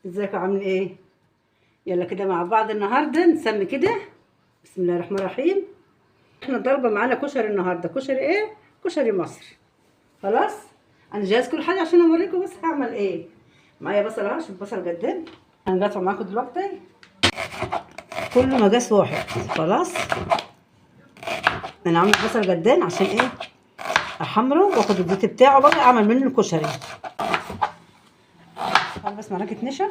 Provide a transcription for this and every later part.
ازيكم عاملين ايه؟ يلا كده مع بعض النهارده نسمي كده. بسم الله الرحمن الرحيم. احنا ضربه معانا كشري النهارده. كشري ايه؟ كشري مصر. خلاص. انا جاهز كل حاجه عشان اوريكم بس هعمل ايه. معايا بصل اهو. شوف بصل قدام. هنقطع معاكم دلوقتي كله مقاس واحد. خلاص. انا عامل بصل قدام عشان ايه؟ احمره واخد الزيت بتاعه بقى اعمل منه الكشري. بس معاك نشا.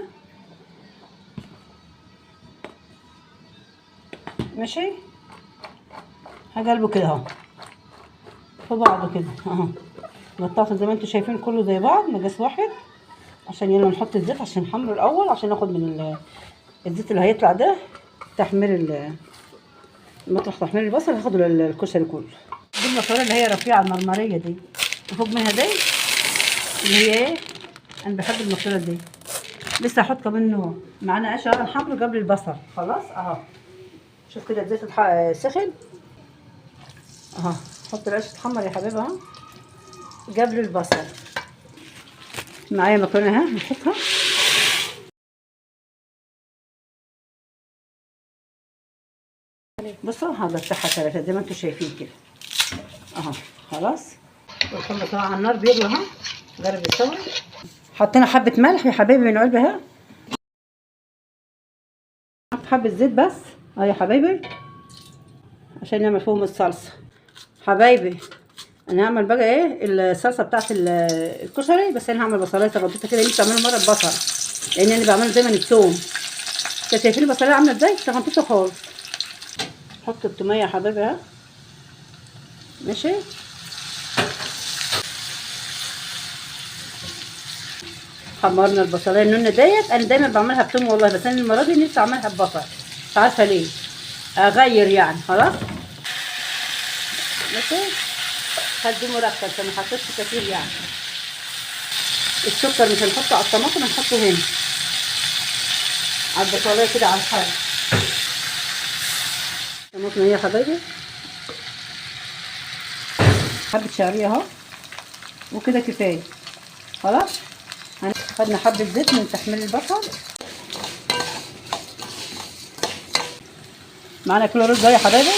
ماشي. هقلبه كده اهو في بعضه كده اهو. نقطعه زي ما انتم شايفين كله زي بعض مقاس واحد. عشان يلا نحط الزيت عشان نحمره الاول عشان ناخد من الزيت اللي هيطلع ده تحمير مطرح تحمير البصل هاخده للكشري كله. دي المكرونه اللي هي رفيعه المرمريه دي وفوق منها دي اللي هي ايه. انا بحب المكرونه دي. لسه هحط كمان معانا قشر هنحمره قبل البصل. خلاص اهو. شوف كده الزيت سخن اهو. حط العيش تتحمر يا حبيبي اهو قبل البصل. معايا مكرونه اهي نحطها. بصوا هقطعها ثلاثه زي ما انتم شايفين كده اهو. خلاص. والحمر طبعا على النار بيغلي اهو. جرب يستوي. حطينا حبه ملح يا حبايبي من علبه اهي. حط حبه زيت بس اهو يا حبايبي عشان نعمل فيهم الصلصه. حبايبي انا هعمل بقى ايه الصلصه بتاعت الكشري. بس انا هعمل بصلايه تغطيتها كده. ينفع اعملها مره ببصل لان انا بعمله دايما الثوم. انتوا شايفين البصلايه عامله ازاي؟ تغطيتها خالص. حط التوميه يا حبايبي اهي. ماشي. حمرنا البصلايه النونه ديت. انا دايما بعملها بثوم والله. بس انا المره دي نفسي اعملها ببصل. مش عارفه ليه. اغير يعني. خلاص. ماشي. هدي مركز عشان ما حطيتش كتير يعني. السكر مش هنحطه على الطماطم هنحطه هنا على البصلايه كده على الحال. طماطم اهي يا حبايبي. حبه شعريه اهو وكده كفايه. خلاص. خدنا حبه زيت من تحمير البصل. معانا كيلو رز اهي يا حبايبي.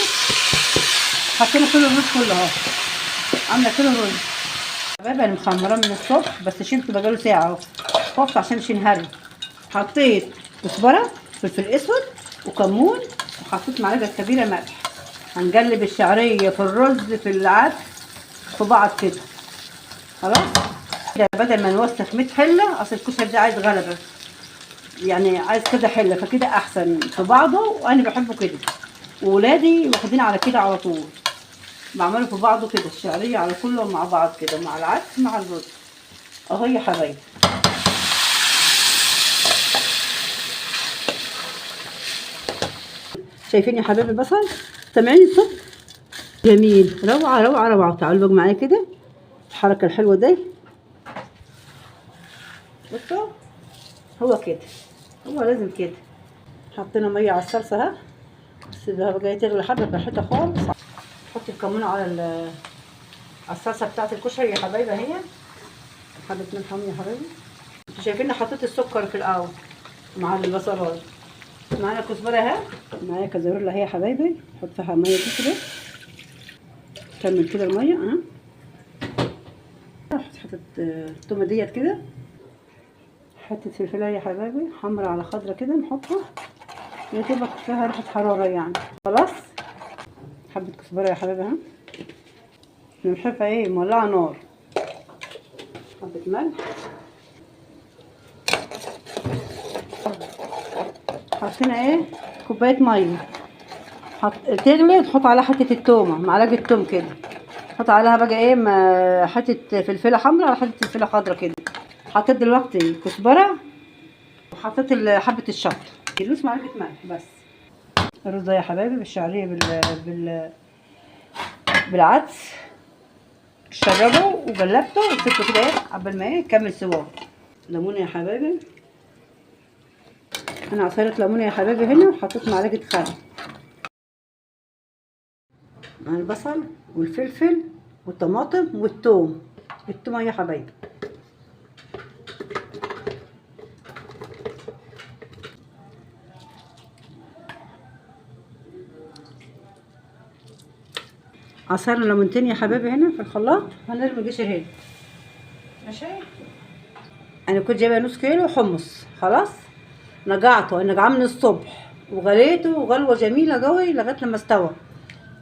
حطينا كيلو الرز كله اهو. عامله كيلو رز حبايبي. انا مخمراه من الصبح بس شلته بقاله ساعه اهو. خفت عشان مش ينهري. حطيت كزبره فلفل اسود وكمون وحطيت معلقه كبيره ملح. هنقلب الشعريه في الرز في العدس في بعض كده. خلاص. كده بدل ما نوسخ 100 حله. اصل الكشري ده عايز غلبه يعني عايز كده حله. فكده احسن في بعضه وانا بحبه كده. وولادي واخدين على كده على طول. بعمله في بعضه كده الشعريه على كله مع بعض كده مع العدس مع الرز اهو يا حبايبي. شايفين يا حبايبي البصل؟ سامعين الصوت؟ جميل. روعه روعه روعه. تعالوا بقى معايا كده الحركه الحلوه دي. بصوا هو كده. هو لازم كده. حطينا ميه على الصلصه اهي. سيبها بقى تغلي حبه براحتها خالص. حطي الكمون على الصلصه بتاعت الكشري يا حبايبي اهي. حبه ملح يا حبايبي. انتوا شايفين حطيت السكر في الاول مع البصلات. معانا كزبره اهي. معايا كزبره اهي يا حبايبي. نحط فيها ميه كده. كمل كده الميه اهي. حطيت التومه ديت كده. حته فلفله يا حبايبي حمرا على خضرا كده نحطها. يا دوبك فيها ريحه حراره يعني. خلاص. حبه كزبره يا حبايبي اهي. نمحفها ايه مولعه نار. حبه ملح. حطينا ايه كوبايه ميه. تغلي تحط عليها حته التومه معلقه توم كده. حط عليها بقى ايه حته فلفله حمرا على حته فلفله خضرا كده. حطيت دلوقتي كزبره وحطيت حبه الشطه. كيلوس معلقه ملح بس. الرز يا حبايبي بالشعريه بالعدس. شربه وقلبته وسبته كده ايه قبل ما يكمل سواه. ليمونه يا حبايبي. انا عصيرة ليمونه يا حبايبي هنا وحطيت معلقه خل مع البصل والفلفل والطماطم والثوم. الثوم يا حبايبي. عصرنا ليمونتين يا حبايبي هنا في الخلاط، هنرمي جشر هنا. ماشي. انا كنت جايبه نص كيلو حمص، خلاص نقعته نقعه من الصبح وغليته غلوه جميله قوي لغايه لما استوى،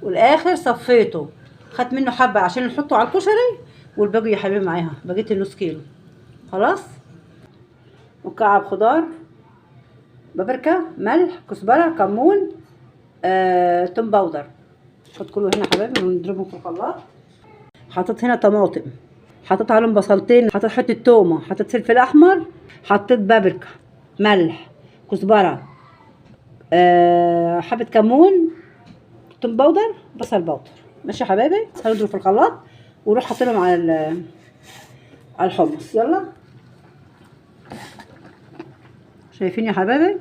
والاخر صفيته خدت منه حبه عشان نحطه على الكشري، والباقي يا حبيبي معاها بقيت النص كيلو. خلاص. مكعب خضار، بابريكا، ملح، كزبره، كمون، توم باودر. حط كله هنا يا حبايبي ونضربهم في الخلاط. حطيت هنا طماطم، حطيت عليهم بصلتين، حطيت حته تومه، حطيت فلفل احمر، حطيت بابريكا، ملح، كزبره، حبه كمون، توم باودر، بصل باودر. ماشي يا حبايبي. هنضرب في الخلاط ونروح حاطينهم على الحمص. يلا. شايفين يا حبايبي؟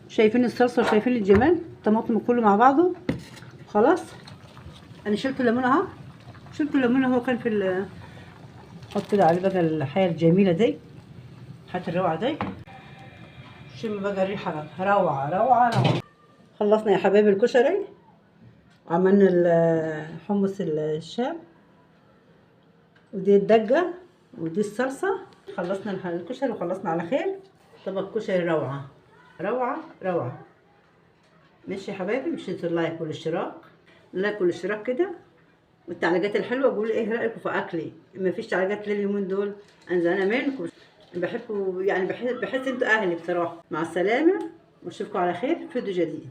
شايفين الصلصه وشايفين الجمال، الطماطم كله مع بعضه. خلاص. انا شلت الليمون اهو، شلت الليمون اهو كان في حط كده عليه بقى الحياه الجميله دي، الحياه الروعه دي. شم بقى الريحه بقى روعه روعه روعه. خلصنا يا حبايبي الكشري، عملنا حمص الشام، ودي الدجه، ودي الصلصه. خلصنا الكشري وخلصنا على خير. طبق كشري روعه روعه روعه. ماشي يا حبايبي، مش تنسوا اللايك والاشتراك، اللايك والاشتراك كده، والتعليقات الحلوه. قولوا ايه رايكم في اكلي، ما فيش تعليقات لليومين دول، انا زعلانه منكم. بحبوا يعني، بحس انتوا اهلي بصراحه. مع السلامه، واشوفكم على خير في فيديو جديد.